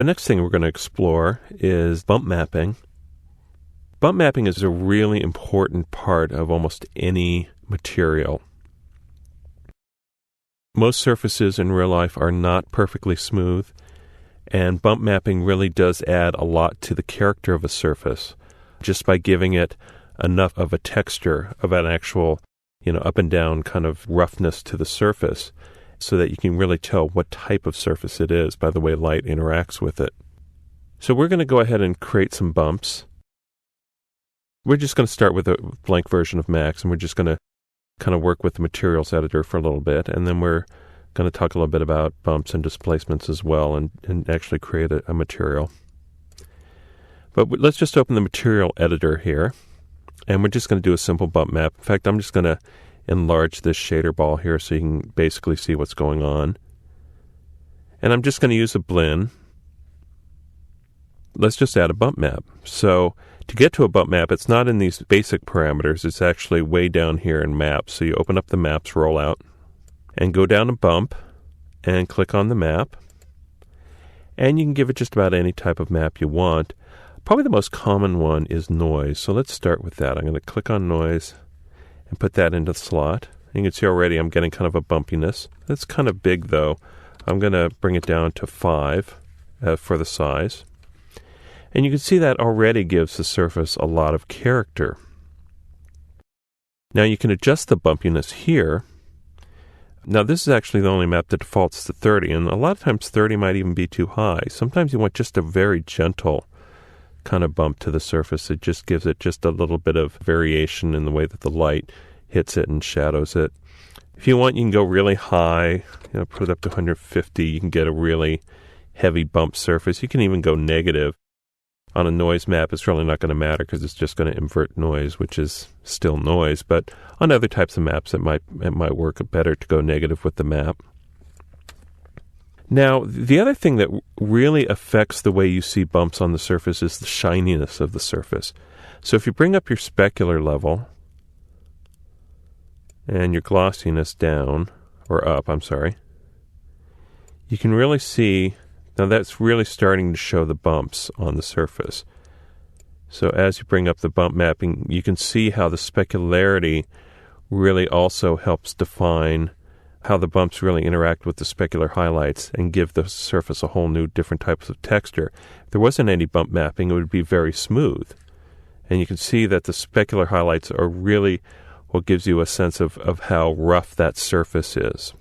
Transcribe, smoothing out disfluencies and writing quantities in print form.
The next thing we're going to explore is bump mapping. Bump mapping is a really important part of almost any material. Most surfaces in real life are not perfectly smooth, and bump mapping really does add a lot to the character of a surface just by giving it enough of a texture of an actual, up and down kind of roughness to the surface so that you can really tell what type of surface it is by the way light interacts with it. So we're going to go ahead and create some bumps. We're just going to start with a blank version of Max, and we're just going to kind of work with the materials editor for a little bit, and then we're going to talk a little bit about bumps and displacements as well and actually create a material. But let's just open the material editor here, and we're just going to do a simple bump map. In fact, I'm just going to enlarge this shader ball here so you can basically see what's going on. And I'm just going to use a blend. Let's just add a bump map. So to get to a bump map, it's not in these basic parameters. It's actually way down here in maps. So you open up the maps rollout and go down to bump and click on the map. And you can give it just about any type of map you want. Probably the most common one is noise. So let's start with that. I'm going to click on noise and put that into the slot. You can see already I'm getting kind of a bumpiness. It's kind of big though. I'm going to bring it down to 5 for the size. And you can see that already gives the surface a lot of character. Now you can adjust the bumpiness here. Now this is actually the only map that defaults to 30, and a lot of times 30 might even be too high. Sometimes you want just a very gentle kind of bump to the surface. It just gives it just a little bit of variation in the way that the light hits it and shadows it. If you want, you can go really high, put it up to 150. You can get a really heavy bump surface. You can even go negative. On a noise map, it's really not going to matter because it's just going to invert noise, which is still noise. But on other types of maps, it might work better to go negative with the map. Now, the other thing that really affects the way you see bumps on the surface is the shininess of the surface. So if you bring up your specular level and your glossiness down, or up, you can really see. Now that's really starting to show the bumps on the surface. So as you bring up the bump mapping, you can see how the specularity really also helps define how the bumps really interact with the specular highlights and give the surface a whole new different types of texture. If there wasn't any bump mapping, it would be very smooth. And you can see that the specular highlights are really what gives you a sense of how rough that surface is.